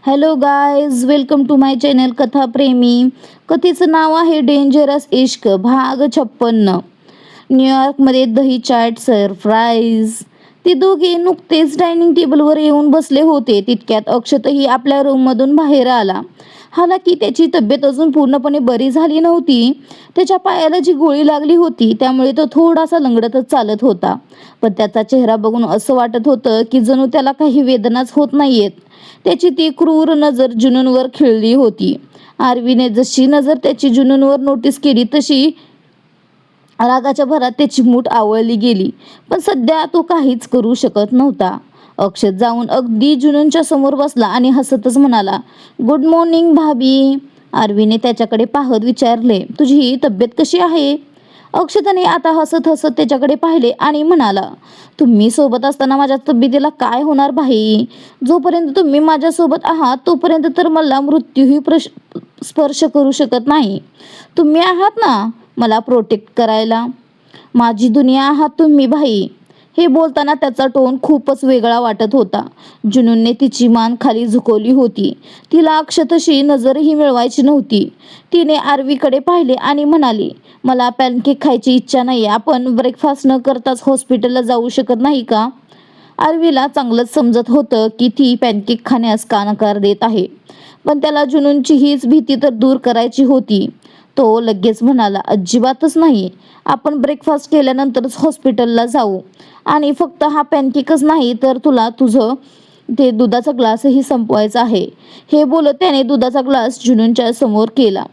Hello guys, welcome to my channel कथा प्रेमी. कथेचं नाव आहे डेंजरस इश्क भाग 56. न्यूयॉर्कमध्ये दही चाट सरप्राईज. ते दोघे नुकतेच डायनिंग टेबलवर येऊन बसले होते तितक्यात अक्षतही आपल्या रूममधून बाहेर आला. हालाकी त्याची तब्येत अजून पूर्णपणे बरी झाली नव्हती. त्याच्या पायाला जी गोळी लागली होती त्यामुळे तो थोडासा लंगडतच चालत होता. पण त्याचा चेहरा बघून असं वाटत होतं की जणू त्याला काही वेदनाच होत नाहीयेत. त्याची ती क्रूर नजर जुनूनवर खिळली होती. आरवीने जशी नजर त्याची जुनूनवर नोटीस केली तशी रागाच्या भरात त्याची मूठ आवळली गेली. पण सध्या तो काहीच करू शकत नव्हता. अक्षत जाऊन अगदी जुनूनच्या समोर बसला आणि हसतच म्हणाला, गुड मॉर्निंग भाभी. आरवीने त्याच्याकडे पाहत विचारले, तुझी तब्येत कशी आहे? अक्षताने आता हसत हसत त्याच्याकडे पाहिले आणि म्हणाला, तुम्ही सोबत असताना माझ्या तब्येतीला काय होणार भाई? जोपर्यंत तुम्ही माझ्यासोबत आहात तोपर्यंत तर मला मृत्यूही स्पर्श करू शकत नाही. तुम्ही आहात ना मला प्रोटेक्ट करायला. माझी दुनिया आहात तुम्ही भाई. हे बोलताना त्याचा टोन खूपच वेगळा वाटत होता. जुनूनने तिची मान खाली झुकवली होती. तिला अक्षतशी नजरही मिळवायची नव्हती. तिने आरवीकडे पाहिले आणि म्हणाली, मला पॅनकेक खायची इच्छा नाही. आपण ब्रेकफास्ट न करताच हॉस्पिटलला जाऊ शकत नाही का? आरवीला चांगलंच समजत होतं की ती पॅनकेक खाण्यास का नकार देत आहे. पण त्याला जुनूनची हीच भीती तर दूर करायची होती. तो लगेच म्हणाला, अजिबातच नाही. आपण ब्रेकफास्ट केल्यानंतरच हॉस्पिटलला जाऊ. आणि फक्त हा पॅनकेकच नाही तर तुला तुझं ते दुधाचा ग्लासही संपवायचा आहे. हे बोलत त्याने दुधाचा ग्लास जुनूनच्या समोर केला.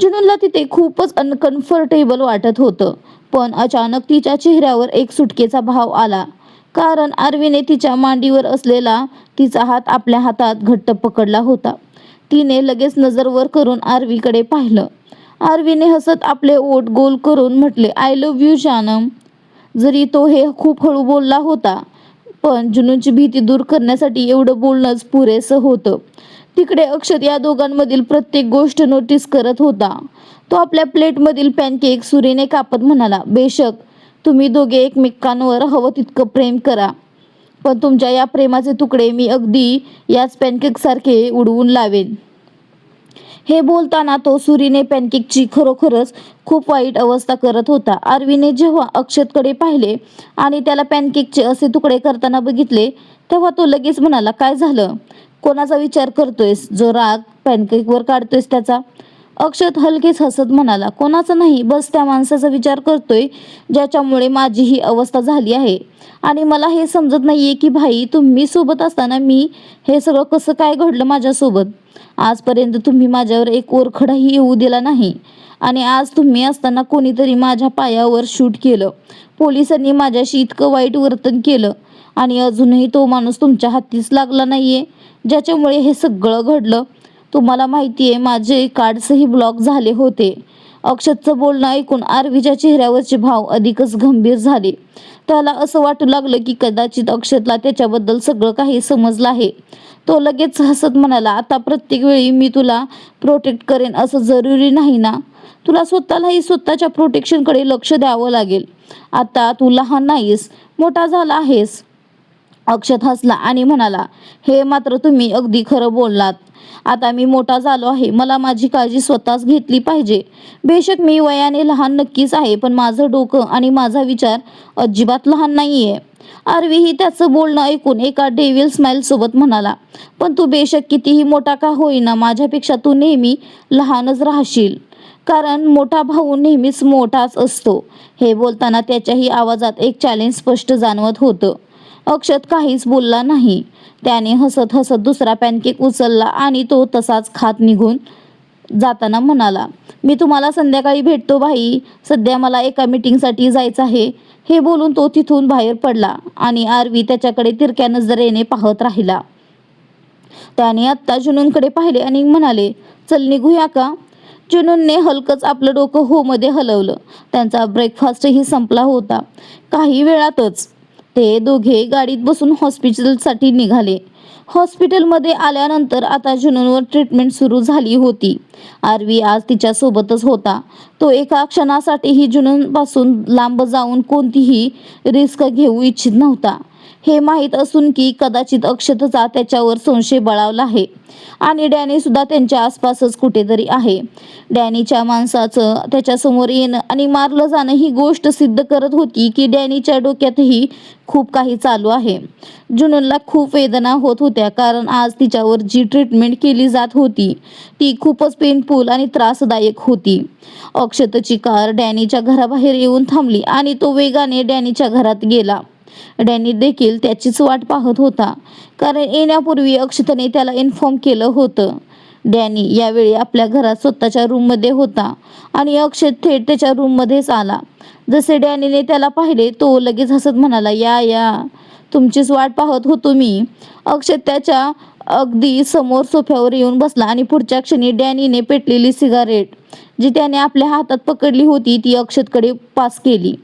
जुनूनला तिथे खूपच अनकम्फर्टेबल वाटत होतं. पण अचानक तिच्या चेहऱ्यावर एक सुटकेचा भाव आला. कारण आरवीने तिच्या मांडीवर असलेला तिचा हात आपल्या हातात घट्ट पकडला होता. तिने लगेच नजर वर करून आरवीकडे पाहिलं. आरवीने हसत आपले ओठ गोल करून म्हटले, आय लव्ह यू जानम. जरी तो हे खूप हळू बोलला होता पण जुनूनची भीती दूर करण्यासाठी एवढं बोलणंच पुरेसं होतं. तिकडे अक्षत या दोघांमधील प्रत्येक गोष्ट नोटीस करत होता. तो आपल्या प्लेटमधील पॅनकेक सुरीने कापत म्हणाला, बेशक तुम्ही दोघे एकमेकांवर हवं तितकं प्रेम करा, पण तुमच्या या प्रेमाचे तुकडे मी अगदी याच पॅनकेक सारखे उडवून लावेन. हे बोलताना तो सुरीने पॅनकेकची खरोखरच खूप वाईट अवस्था करत होता. आरवीने जेव्हा अक्षतकडे पाहिले आणि त्याला पॅनकेकचे असे तुकडे करताना बघितले तेव्हा तो लगेच म्हणाला, काय झालं? कोणाचा विचार करतोयस? जो राग पॅनकेकवर काढतोयस त्याचा? अक्षत हलकेच हसत म्हणाला, कोणाचा नाही, बस त्या माणसाचा विचार करतोय ज्याच्यामुळे माझी ही अवस्था झाली आहे. आणि मला हे समजत नाहीये की भाई तुम्ही सोबत असताना मी हे सगळं कसं काय घडलं माझ्यासोबत. आजपर्यंत तुम्ही माझ्यावर एक ओरखडाही येऊ दिला नाही. आणि आज तुम्ही असताना कोणीतरी माझ्या पायावर शूट केलं. पोलिसांनी माझ्याशी इतकं वाईट वर्तन केलं आणि अजूनही तो माणूस तुमच्या हातीच लागला नाहीये ज्याच्यामुळे हे सगळं घडलं. तुम्हाला माहितीये माझे कार्ड्सही ब्लॉक झाले होते. अक्षतचं बोलणं ऐकून आरवीच्या चेहऱ्यावरचे भाव अधिकच गंभीर झाले. त्याला असं वाटू लागलं की कदाचित अक्षतला त्याच्याबद्दल सगळं काही समजलं आहे. तो लगेच हसत म्हणाला, आता प्रत्येक वेळी मी तुला प्रोटेक्ट करेन असं जरुरी नाही ना. तुला स्वतःलाही स्वतःच्या प्रोटेक्शनकडे लक्ष द्यावं लागेल. आता तू लहान नाहीस, मोठा झाला आहेस. अक्षत हसला आणि म्हणाला, हे मात्र तुम्ही अगदी खरं बोललात. आता मी मोठा झालो आहे. मला माझी काळजी स्वतःच घेतली पाहिजे. बेशक मी वयाने लहान नक्कीच आहे पण माझं डोकं आणि माझा विचार अजिबात लहान नाहीये. आरवीही त्याचं बोलणं ऐकून एका डेव्हिल स्माइल सोबत म्हणाला, पण तू बेशक कितीही मोठा का होईना माझ्यापेक्षा तू नेहमी लहानच राहशील. कारण मोठा भाऊ नेहमीच मोठाच असतो. हे बोलताना त्याच्याही आवाजात एक चॅलेंज स्पष्ट जाणवत होतं. अक्षत काहीच बोलला नाही. त्याने हसत हसत दुसरा पॅनकेक उचलला आणि तो तसाच खात निघून जाताना म्हणाला, मी तुम्हाला संध्याकाळी भेटतो भाई. सध्या मला एका मीटिंगसाठी जायचं आहे. हे बोलून तो तिथून बाहेर पडला आणि आरवी त्याच्याकडे तिरक्या नजरेने पाहत राहिला. त्याने आत्ता जुनूनकडे पाहिले आणि म्हणाले, चल निघूया का? जुनूनने हलकच आपलं डोकं हो मध्ये हलवलं. त्यांचा ब्रेकफास्टही संपला होता. काही वेळातच ते दोघे गाडीत बसून हॉस्पिटलसाठी निघाले. हॉस्पिटलमध्ये आल्यानंतर आता जुनूनवर ट्रीटमेंट सुरू झाली होती. आरवी आज तिच्या सोबतच होता. तो एका क्षणासाठीही जुनूनपासून लांब जाऊन कोणतीही रिस्क घेऊ इच्छित नव्हता. हे माहीत असून की कदाचित अक्षतचा त्याच्यावर संशय बळावला आहे आणि डॅनी सुद्धा त्यांच्या आसपासच कुठेतरी आहे. डॅनीच्या माणसाचं त्याच्यासमोर येणं आणि मारलं जाणं ही गोष्ट सिद्ध करत होती की डॅनीच्या डोक्यातही खूप काही चालू आहे. जुनूनला खूप वेदना होत होत्या, कारण आज तिच्यावर जी ट्रीटमेंट केली जात होती ती खूपच पेनफुल आणि त्रासदायक होती. अक्षतची कार डॅनीच्या घराबाहेर येऊन थांबली आणि तो वेगाने डॅनीच्या घरात गेला. डॅनी देखील त्याचीच वाट पाहत होता, कारण येण्यापूर्वी अक्षतने त्याला इन्फॉर्म केलं होतं. डॅनी यावेळी आपल्या घरात स्वतःच्या रूममध्ये होता आणि अक्षत थेट त्याच्या रूममध्येच आला. जसे डॅनीने त्याला पाहिले तो लगेच हसत म्हणाला, या या, तुमचीच वाट पाहत होतो मी. अक्षत त्याच्या अगदी समोर सोफ्यावर येऊन बसला आणि पुढच्या क्षणी डॅनीने पेटलेली सिगारेट जी त्याने आपल्या हातात पकडली होती ती अक्षतकडे पास केली.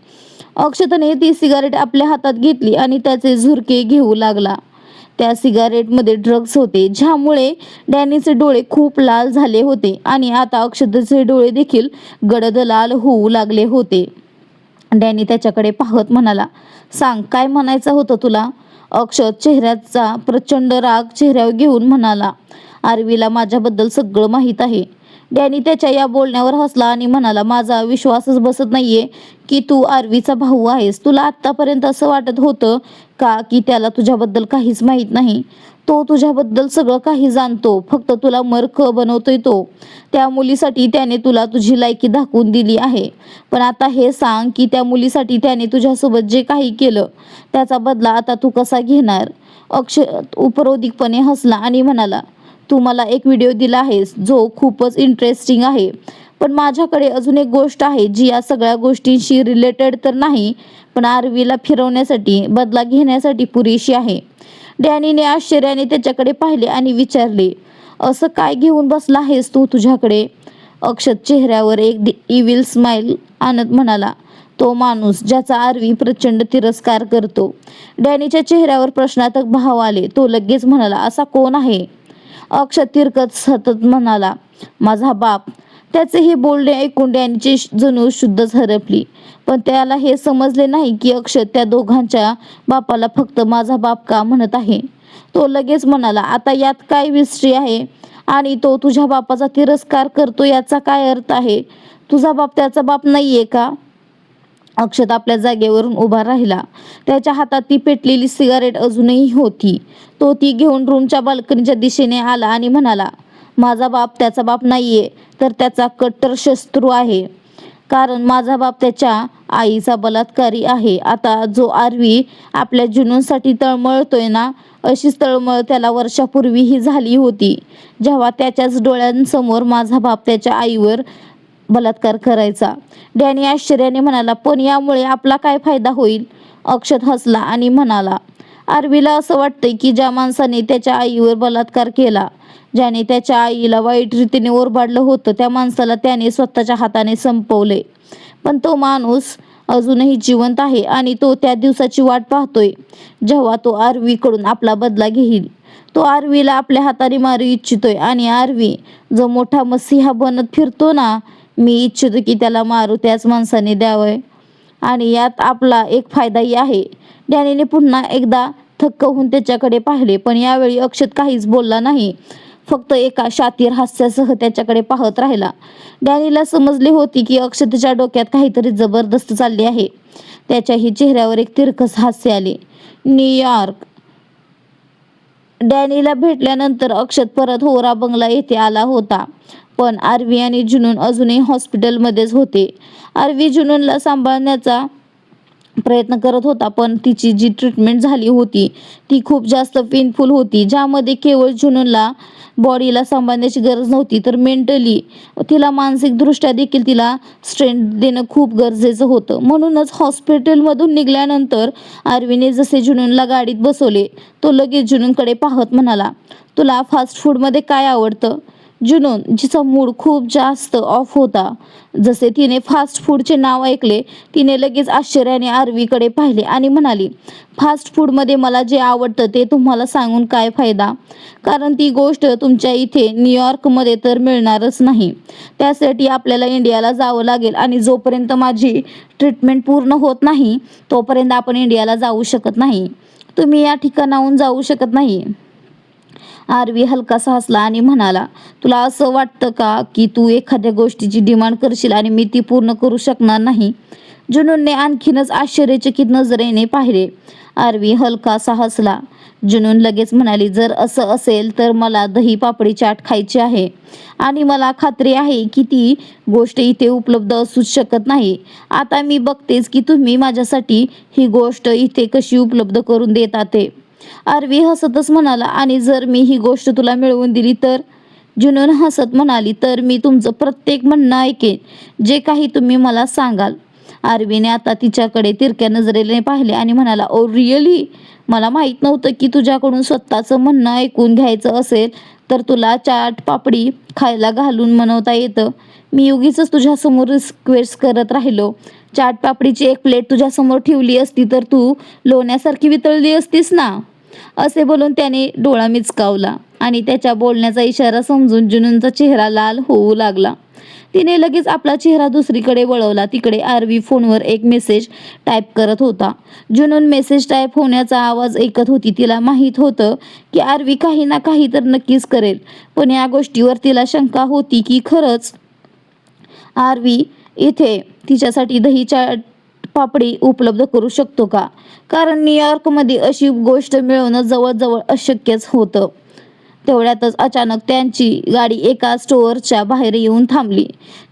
अक्षतने ती सिगारेट आपल्या हातात घेतली आणि त्याचे झुरके घेऊ लागला. त्या सिगारेटमध्ये ड्रग्ज होते, ज्यामुळे डॅनीचे डोळे खूप लाल झाले होते आणि आता अक्षतचे डोळे देखील गडद लाल होऊ लागले होते. डॅनी त्याच्याकडे पाहत म्हणाला, सांग, काय म्हणायचं होतं तुला? अक्षत चेहऱ्याचा प्रचंड राग चेहऱ्यावर घेऊन म्हणाला, आरवीला माझ्याबद्दल सगळं माहीत आहे. डॅनी त्याच्या या बोलण्यावर हसला आणि म्हणाला, माझा विश्वासच बसत नाहीये की तू आरवीचा भाऊ आहेस. तुला आत्तापर्यंत असं वाटत होतं का की त्याला तुझ्याबद्दल काहीच माहीत नाही? तो तुझ्याबद्दल सगळं काही जाणतो, फक्त तुला मूर्ख बनवतोय तो. त्या मुलीसाठी त्याने तुला तुझी लायकी दाखवून दिली आहे, पण आता हे सांग की त्या मुलीसाठी त्याने तुझ्यासोबत जे काही केलं त्याचा बदला आता तू कसा घेणार? अक्षत उपरोधिकपणे हसला आणि म्हणाला, तू मला एक व्हिडिओ दिला आहेस जो खूपच इंटरेस्टिंग आहे, पण माझ्याकडे अजून एक गोष्ट आहे जी या सगळ्या गोष्टींशी रिलेटेड तर नाही, पण आरवीला फिरवण्यासाठी, बदला घेण्यासाठी पुरेशी आहे. डॅनीने आश्चर्याने त्याच्याकडे पाहिले आणि विचारले, असं काय घेऊन बसला आहेस तू तुझ्याकडे? अक्षत चेहऱ्यावर एक इव्हिल स्माइल आणत म्हणाला, तो माणूस ज्याचा आरवी प्रचंड तिरस्कार करतो. डॅनीच्या चेहऱ्यावर प्रश्नार्थक भाव आले. तो लगेच म्हणाला, असा कोण आहे? अक्षत तिरकत सतत म्हणाला, माझा बाप. त्याचे हे बोलणे ऐकून डॅनीची जणू शुद्धच हरपली, पण त्याला हे समजले नाही की अक्षत त्या दोघांच्या बापाला फक्त माझा बाप का म्हणत आहे. तो लगेच म्हणाला, आता यात काय मिस्ट्री आहे? आणि तो तुझ्या बापाचा तिरस्कार करतो याचा काय अर्थ आहे? तुझा बाप त्याचा बाप नाहीये का? अक्षत आपल्या जागेवरून उभा राहिला. त्याच्या हातात ती पेटलेली सिगारेट अजूनही होती. तो ती घेऊन रूमच्या बाल्कनीच्या दिशेने आला आणि म्हणाला, माझा बाप त्याचा बाप नाहीये, तर त्याचा कट्टर शत्रू आहे, कारण माझा बाप त्याच्या आईचा बलात्कारी आहे. आता जो आरवी आपल्या जुनूनसाठी तळमळतोय ना, अशीच तळमळ त्याला वर्षापूर्वीही झाली होती, जेव्हा त्याच्याच डोळ्यांसमोर माझा बाप त्याच्या आईवर बलात्कार करायचा. डॅनी आश्चर्याने म्हणाला, पण यामुळे आपला काय फायदा होईल? अक्षत हसला आणि म्हणाला, आरवीला असं वाटतंय की ज्या माणसाने त्याच्या आईवर बलात्कार केला, ज्याने त्याच्या आईला वाईट रीतीने ओरबाडलं होतं, त्या माणसाला त्याने स्वतःच्या हाताने संपवले. पण तो माणूस अजूनही जिवंत आहे आणि तो त्या दिवसाची वाट पाहतोय जेव्हा तो आरवीकडून आपला बदला घेईल. तो आरवीला आपल्या हाताने मारू इच्छितोय आणि आरवी जो मोठा मसीहा बनत फिरतो ना, मी इच्छितो की त्याला मारू त्याच माणसाने द्यावं, आणि यात आपला एक फायदाही आहे. डॅनीने पुन्हा एकदा थक्क होऊन त्याच्याकडे पाहिले, पण यावेळी अक्षत काहीच बोलला नाही, फक्त एका शातीर हास्यासह त्याच्याकडे पाहत राहिला. डॅनीला समजले होते की अक्षतच्या डोक्यात काहीतरी जबरदस्त चालले आहे. त्याच्याही चेहऱ्यावर एक तिरकस हास्य आले. न्यूयॉर्क. डॅनीला भेटल्यानंतर अक्षत परत होरा बंगला येथे आला होता, पण आरवी आणि जुनून अजूनही हॉस्पिटलमध्येच होते. आरवी जुनूनला सांभाळण्याचा प्रयत्न करत होता, पण तिची जी ट्रीटमेंट झाली होती ती खूप जास्त पेनफुल होती, ज्यामध्ये केवळ जुनूनला बॉडीला सांभाळण्याची गरज नव्हती, तर मेंटली तिला मानसिकदृष्ट्या देखील तिला स्ट्रेंथ देणं खूप गरजेचं होतं. म्हणूनच हॉस्पिटलमधून निघाल्यानंतर आरवीने जसे जुनूनला गाडीत बसवले, तो लगेच जुनूनकडे पाहत म्हणाला, तुला फास्ट फूडमध्ये काय आवडतं? जुनून, जिचा मूड खूप जास्त ऑफ होता, जसे तिने फास्ट फूडचे नाव ऐकले तिने लगेच आश्चर्याने आरवीकडे पाहिले आणि म्हणाली, फास्ट फूडमध्ये मला जे आवडतं ते तुम्हाला सांगून काय फायदा, कारण ती गोष्ट तुमच्या इथे न्यूयॉर्कमध्ये तर मिळणारच नाही. त्यासाठी आपल्याला इंडियाला जावं लागेल आणि जोपर्यंत माझी ट्रीटमेंट पूर्ण होत नाही तोपर्यंत आपण इंडियाला जाऊ शकत नाही. तुम्ही या ठिकाणाहून जाऊ शकत नाही. आरवी हलकासा हसला आणि म्हणाला, तुला असं वाटतं का की तू एखाद्या गोष्टीची डिमांड करशील आणि मी ती पूर्ण करू शकणार नाही? जुनूनने आणखीनच आश्चर्यचकित नजरेने पाहिले. आरवी हलकासा हसला. जुनून लगेच म्हणाली, जर असं असेल तर मला दही पापडी चाट खायची आहे आणि मला खात्री आहे की ती गोष्ट इथे उपलब्ध असूच शकत नाही. आता मी बघतेच की तुम्ही माझ्यासाठी ही गोष्ट इथे कशी उपलब्ध करून देता ते. आरवी हसतच म्हणाला, आणि जर मी ही गोष्ट तुला मिळवून दिली तर? जुनून हसत म्हणाली, तर मी तुमचं प्रत्येक म्हणणं ऐकेन, जे काही तुम्ही मला सांगाल. आरवीने आता तिच्याकडे तिरक्या नजरेने पाहिले आणि म्हणाला, ओ रिअली? मला माहित नव्हतं की तुझ्याकडून स्वतःचं म्हणणं ऐकून घ्यायचं असेल तर तुला चाट पापडी खायला घालून मनवता येतं. मी उगीचच तुझ्यासमोर रिक्वेस्ट करत राहिलो. चाट पापडीची एक प्लेट तुझ्यासमोर ठेवली असती तर तू लोण्यासारखी वितळली असतीस ना. असे बोलून त्याने डोळा मिचकावला आणि त्याच्या बोलण्याचा इशारा समजून जुनूनचा चेहरा लाल होऊ लागला. तिने लगेच आपला चेहरा दुसरीकडे वळवला. तिकडे आरवी फोनवर एक मेसेज टाईप करत होता. जुनून मेसेज टाईप होण्याचा आवाज ऐकत होती. तिला माहीत होतं की आरवी काही ना काही तर नक्कीच करेल, पण या गोष्टीवर तिला शंका होती की खरंच आरवी इथे तिच्यासाठी दही चाट पापडी उपलब्ध करू शकतो का? कारण न्यूयॉर्कमध्ये अशी गोष्ट मिळवणं जवळजवळ अशक्यच होतं. तेवढ्यातच अचानक त्यांची गाडी एका स्टोअरच्या बाहेर येऊन थांबली.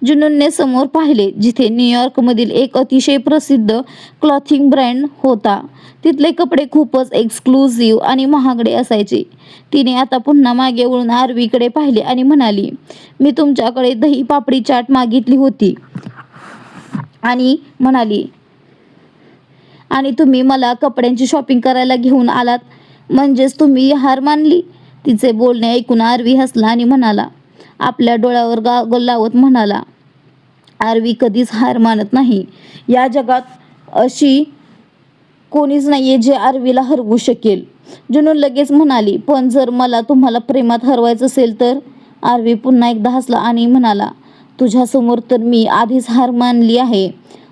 जुनूनने समोर पाहिले, जिथे न्यूयॉर्कमधील एक अतिशय प्रसिद्ध क्लॉथिंग ब्रँड होता. तिथले कपडे खूपच एक्सक्लुझिव्ह आणि महागडे असायचे. तिने आता पुन्हा मागे वळून आरवीकडे पाहिले आणि म्हणाली, मी तुमच्याकडे दही पापडी चाट मागितली होती आणि म्हणाली, आणि तुम्ही मला कपड्यांची शॉपिंग करायला घेऊन आलात. म्हणजेच तुम्ही हार मानली? तिचे बोलणे ऐकून आरवी हसला आणि म्हणाला, आपल्या डोळ्यावर गॉगल लावत म्हणाला, आरवी कधीच हार मानत नाही. या जगात अशी कोणीच नाहीये जे आरवीला हरवू शकेल. जुनून लगेच म्हणाली, पण जर मला तुम्हाला प्रेमात हरवायचं असेल तर? आरवी पुन्हा एकदा हसला आणि म्हणाला, तुझ्यासमोर तर मी आधीच हार मानली आहे.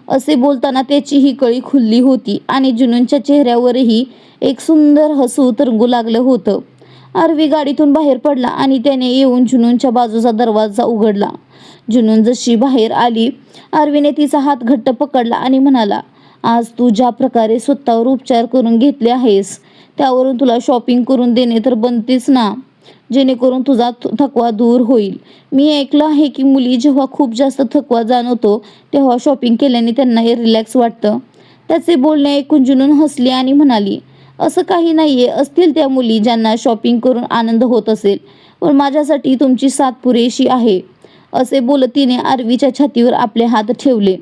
असे बोलताना त्याची ही कळी खुलली होती आणि जुनूनच्या चेहऱ्यावरही एक सुंदर हसू तरंगू लागलं होतं. आरवी गाडीतून बाहेर पडला आणि त्याने येऊन जुनूनच्या बाजूचा दरवाजा उघडला. जुनून जशी बाहेर आली, आरवीने तिचा हात घट्ट पकडला आणि म्हणाला, आज तू ज्या प्रकारे स्वतःवर उपचार करून घेतले आहेस त्यावरून तुला शॉपिंग करून देणे तर बनतेच ना, जेणेकरून तुझा थकवा दूर होईल. मी ऐकलं आहे की मुली जेव्हा खूप जास्त थकवा जाणवतो तेव्हा शॉपिंग केल्याने त्यांना रिलॅक्स वाटतं. त्याचे बोलणे ऐकून जुनून हसली आणि म्हणाली, असं काही नाहीये. असतील त्या मुली ज्यांना शॉपिंग करून आनंद होत असेल, पण माझ्यासाठी तुमची साथ पुरेशी आहे. असे बोलत तिने आरवीच्या छातीवर आपले हात ठेवले.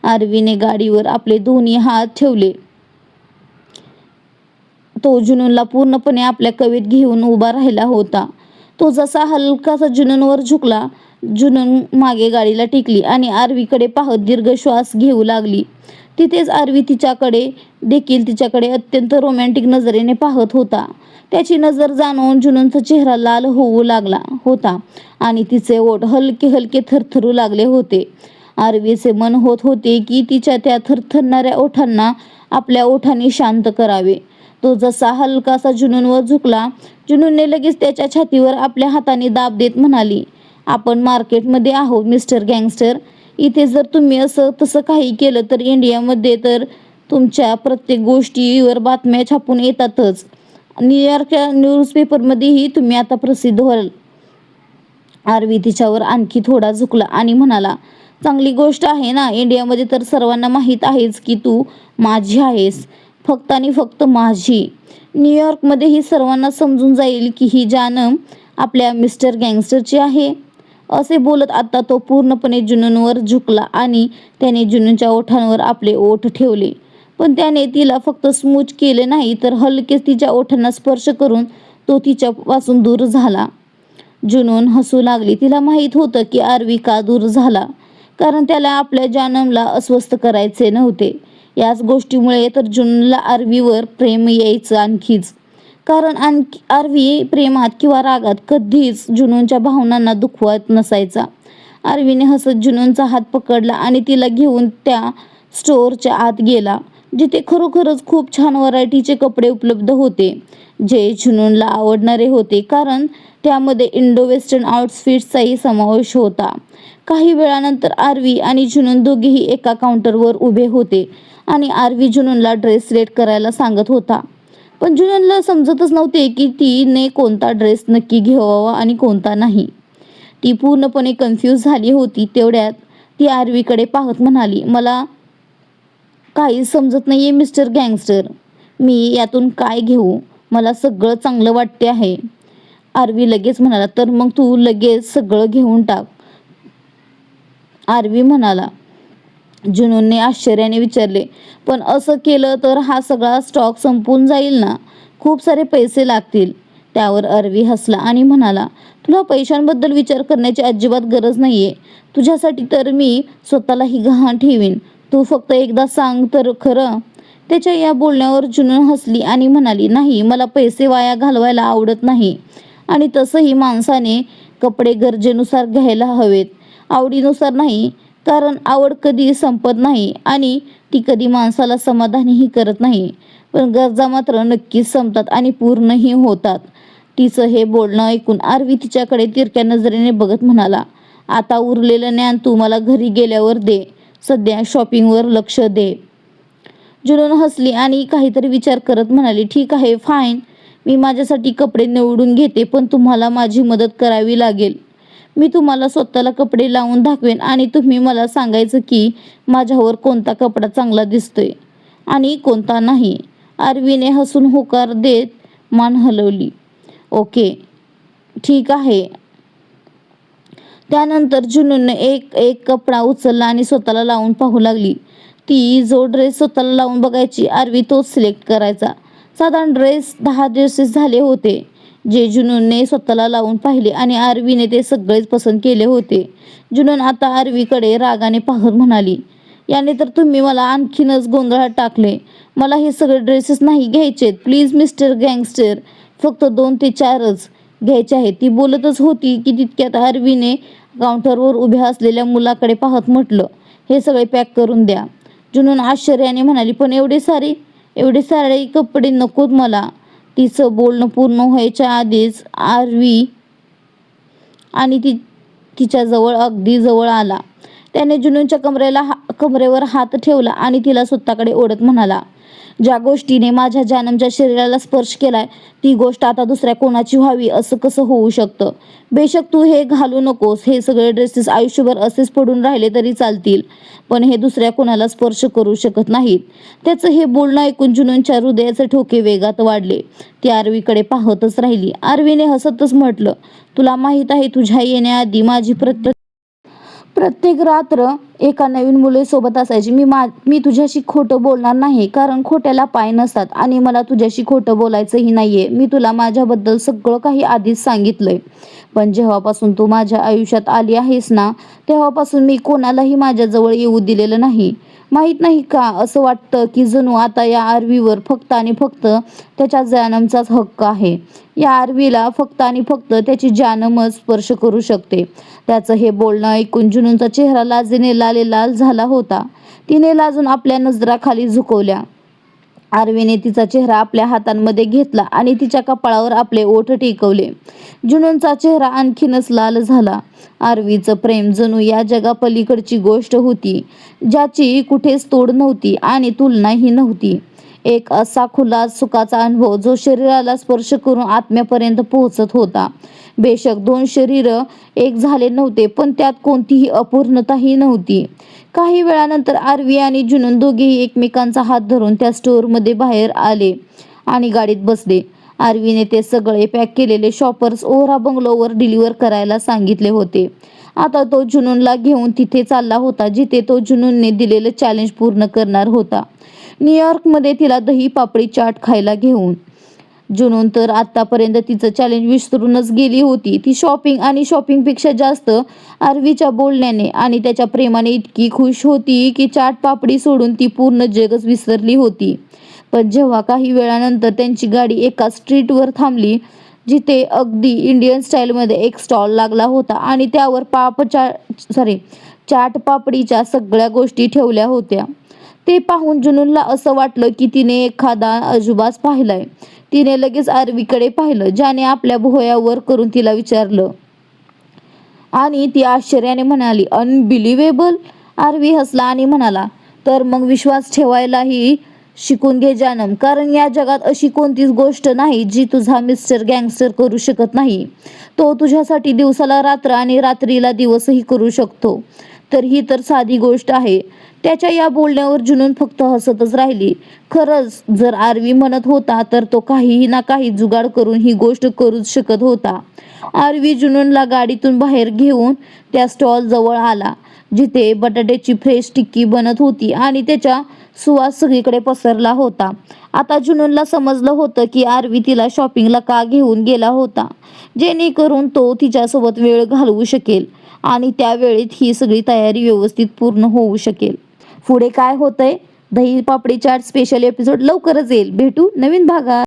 आरवीने गाडीवर आपले दोन्ही हात ठेवले. तो जुनूनला पूर्णपणे आपल्या कवेत घेऊन उभा राहिला होता. तो जसा हलकासा जुनूनवर झुकला, जुनून मागे गाडीला टेकली आणि आरवीकडे पाहत दीर्घ श्वास घेऊ लागली. तिथेच आरवी तिच्याकडे अत्यंत रोमॅन्टिक नजरेने पाहत होता. त्याची नजर जाणवून जुनूनचा चेहरा लाल होऊ लागला होता आणि तिचे ओठ हलके हलके थरथरू लागले होते. आरवीचे मन होत होते की तिच्या त्या थरथरणाऱ्या ओठांना आपल्या ओठांनी शांत करावे. तो जसा हलकासा जुनूनवर झुकला, जुनूनने लगेच त्याच्या छातीवर आपल्या हाताने दाब देत म्हणाली, आपण मार्केटमध्ये आहोत मिस्टर गँगस्टर. इथे जर तुम्ही असं तसं काही केलं तर इंडियामध्ये तर तुमच्या प्रत्येक गोष्टीवर बातम्या छापून येतातच. न्यूयॉर्कच्या न्यूजपेपरमध्येही तुम्ही आता प्रसिद्ध व्हाल. आरवी तिच्यावर आणखी थोडा झुकला आणि म्हणाला, चांगली गोष्ट आहे ना. इंडियामध्ये तर सर्वांना माहीत आहेच की तू माझी आहेस, फक्त आणि फक्त माझी. न्यूयॉर्कमध्येही सर्वांना समजून जाईल की ही जानम आपल्या मिस्टर गँगस्टरची आहे. असे बोलत आता तो पूर्णपणे जुनूनवर झुकला आणि त्याने जुनूनच्या ओठांवर आपले ओठ ठेवले. पण त्याने तिला फक्त स्मूच केले नाही तर हलकेच तिच्या ओठांना स्पर्श करून तो तिच्यापासून दूर झाला. जुनून हसू लागली. तिला माहीत होतं की आरवी का दूर झाला, कारण त्याला आपल्या जानमला अस्वस्थ करायचे नव्हते. याच गोष्टीमुळे तर जुनूनला आरवीवर प्रेम यायचं आणखीच. कारण आरवी प्रेमात किंवा रागात कधीच जुनूनच्या भावनांना दुखवत नसायचा. आरवीने हसत जुनूनचा हात पकडला आणि तिला घेऊन त्या स्टोअरच्या आत गेला. जिथे खरोखरच खूप छान व्हरायटीचे कपडे उपलब्ध होते, जे जुनूनला आवडणारे होते, कारण त्यामध्ये इंडो वेस्टर्न आउटफिट्सचाही समावेश होता. काही वेळानंतर आरवी आणि जुनून दोघेही एका काउंटरवर उभे होते आणि आरवी जुनूनला ड्रेस सिलेक्ट करायला सांगत होता. पण जुनूनला समजतच नव्हते की तिने कोणता ड्रेस नक्की घ्यावा आणि कोणता नाही. ती पूर्णपणे कन्फ्यूज झाली होती. तेवढ्यात ती आरवीकडे पाहत म्हणाली, "मला काहीच समजत नाहीये मिस्टर गँगस्टर. मी यातून काय घेऊ? मला सगळं चांगलं वाटते आहे." आरवी लगेच म्हणाला, "तर मग तू लगेच सगळं घेऊन टाक." आरवी म्हणाला. जुनूनने आश्चर्याने विचारले, "पण असं केलं तर हा सगळा स्टॉक संपून जाईल ना? खूप सारे पैसे लागतील." त्यावर आरवी हसला आणि म्हणाला, "तुला पैशांबद्दल विचार करण्याची अजिबात गरज नाहीये. तुझ्यासाठी तर मी स्वतःलाही गहाण ठेवीन. तू फक्त एकदा सांग तर खरं." त्याच्या या बोलण्यावर जुनून हसली आणि म्हणाली, "नाही, मला पैसे वाया घालवायला आवडत नाही. आणि तसंही माणसाने कपडे गरजेनुसार घ्यायला हवेत, आवडीनुसार नाही. कारण आवड कधी संपत नाही आणि ती कधी माणसाला समाधानीही करत नाही. पण गरजा मात्र नक्कीच संपतात आणि पूर्णही होतात." तिचं हे बोलणं ऐकून आरवी तिच्याकडे तिरक्या नजरेने बघत म्हणाला, "आता उरलेलं ज्ञान तू मला घरी गेल्यावर दे. सध्या शॉपिंगवर लक्ष दे." जुनून हसली आणि काहीतरी विचार करत म्हणाली, "ठीक आहे, फाईन. मी माझ्यासाठी कपडे निवडून घेते, पण तुम्हाला माझी मदत करावी लागेल. मी तुम्हाला स्वतःला कपडे लावून दाखवेन आणि तुम्ही मला सांगायचं की माझ्यावर कोणता कपडा चांगला दिसतोय आणि कोणता नाही." आरवीने हसून होकार देत मान हलवली. "ओके, ठीक आहे." त्यानंतर जुनूनने एक एक कपडा उचलला आणि स्वतःला लावून पाहू लागली. ती जो ड्रेस स्वतःला लावून बघायची, आरवी तोच सिलेक्ट करायचा. साधारण 10 ड्रेसेस झाले होते, जे जुनूनने स्वतःला लावून पाहिले आणि आरवीने ते सगळेच पसंत केले होते. जुनून आता आरवीकडे रागाने पाहत म्हणाली, "याने तर तुम्ही मला आणखीनच गोंधळात टाकले. मला हे सगळे ड्रेसेस नाही घ्यायचेत. प्लीज मिस्टर गँगस्टर, फक्त 2 ते 4च घ्यायचे आहेत." ती बोलतच होती की तितक्यात आरवीने काउंटरवर उभ्या असलेल्या मुलाकडे पाहत म्हटलं, "हे सगळे पॅक करून द्या." जुनून आश्चर्याने म्हणाली, "पण एवढे सारे कपडे नकोत मला." तिचं बोलणं पूर्ण व्हायच्या आधीच आरवी आणि तिच्या जवळ अगदी जवळ आला. त्याने जुनूनच्या कमरेवर हात ठेवला आणि तिला स्वतःकडे ओढत म्हणाला, "ज्या गोष्टीने माझ्या जानमच्या शरीराला स्पर्श केलाय, ती गोष्ट आता दुसऱ्या कोणाची व्हावी असं कसं होऊ शकतं? बेशक तू हे घालू नकोस. हे सगळे ड्रेसेस आयुष्यभर असेच पडून राहिले तरी चालतील, पण हे दुसऱ्या कोणाला स्पर्श करू शकत नाहीत." त्याचं हे बोलणं ऐकून जुनूनच्या हृदयाचे ठोके वेगात वाढले. ती आरवीकडे पाहतच राहिली. आरवीने हसतच म्हटलं, "तुला माहीत आहे, तुझ्या येण्याआधी माझी प्रत्येक रात्र एका नवीन मुलीसोबत असायची. मी तुझ्याशी खोटं बोलणार नाही, कारण खोट्याला पाय नसतात आणि मला तुझ्याशी खोटं बोलायचंही नाहीये. मी तुला माझ्याबद्दल सगळं काही आधीच सांगितलंय. पण जेव्हापासून तू माझ्या आयुष्यात आली आहेस ना, तेव्हापासून मी कोणालाही माझ्याजवळ येऊ दिलेलं नाही. माहीत नाही का, असं वाटतं की जणू आता या आरवीवर फक्त आणि फक्त त्याच्या जानमचाच हक्क आहे. या आरवीला फक्त आणि फक्त त्याची जानमच स्पर्श करू शकते." त्याचं हे बोलणं ऐकून जुनूनचा चेहरा लाजेने लालेलाल झाला होता. तिने लाजून आपल्या नजरा खाली झुकवल्या. आरवीने तिचा चेहरा आपल्या हातांमध्ये घेतला आणि तिच्या कपाळावर आपले ओठ टेकवले. जुनूनचा चेहरा आणखीनच लाल झाला. आरवीचं प्रेम जणू या जगापलीकडची गोष्ट होती, ज्याची कुठेच तोड नव्हती आणि तुलनाही नव्हती. एक असा खुला सुखाचा अनुभव जो शरीराला स्पर्श करून आत्म्यापर्यंत पोहोचत होता. बेशक 2 शरीरं एक झाले नव्हते, पण त्यात कोणतीही अपूर्णताही नव्हती. काही वेळानंतर आरवी आणि जुनून दोघेही एकमेकांचा हात धरून त्या स्टोअरमध्ये बाहेर आले आणि गाडीत बसले. आरवीने ते सगळे पॅक केलेले शॉपर्स ओहरा बंगलोवर डिलिव्हर करायला सांगितले होते. आता तो जुनूनला घेऊन तिथे चालला होता, जिथे तो जुनूनने दिलेलं चॅलेंज पूर्ण करणार होता. न्यूयॉर्कमध्ये तिला दही पापडी चाट खायला घेऊन. जुनून तर आतापर्यंत तिचं चॅलेंज विसरूनच गेली होती. ती शॉपिंगपेक्षा जास्त आरवीच्या बोलण्याने आणि त्याच्या प्रेमाने इतकी खुश होती की चाट पापडी सोडून ती पूर्ण जगच विसरली होती. पण जेव्हा काही वेळानंतर त्यांची गाडी एका स्ट्रीटवर थांबली, जिथे अगदी इंडियन स्टाईलमध्ये एक स्टॉल लागला होता आणि त्यावर चाट पापडीच्या सगळ्या गोष्टी ठेवल्या होत्या, ते पाहून जुनूनला असं वाटलं की तिने एखादा अजूबाच पाहिलाय. तिने लगेच आरवीकडे पाहिलं, ज्याने आपल्या भुवया वर करून तिला विचारलं आणि ती आश्चर्याने म्हणाली, अनबिलिव्हेबल. आरवी हसला आणि म्हणाला, तर मग विश्वास ठेवायलाही शिकून घे जानम, कारण या जगात अशी कोणतीच गोष्ट नाही जी तुझा मिस्टर गँगस्टर करू शकत नाही. तो तुझ्यासाठी दिवसाला रात्र आणि रात्रीला दिवसही करू शकतो. तर ही तर साधी गोष्ट आहे. त्याच्या या बोलण्यावर जुनून फक्त हसतच राहिली. खरंच जर आरवी म्हणत होता तर तो काहीही ना काही जुगाड करून ही गोष्ट करूच शकत होता. आरवी जुनूनला गाडीतून बाहेर घेऊन त्या स्टॉल जवळ आला, जिथे बटाट्याची फ्रेश टिक्की बनत होती आणि त्याचा सुवास सगळीकडे पसरला होता. आता जुनूनला समजलं होतं की आरवी तिला शॉपिंगला का घेऊन गेला होता, जेणेकरून तो तिच्यासोबत वेळ घालवू शकेल आणि त्या वेळेत ही सगळी तयारी व्यवस्थित पूर्ण होऊ शकेल. पुढे काय होतंय, दही पापडी चाट स्पेशल एपिसोड लवकरच येईल. भेटू नवीन भागात.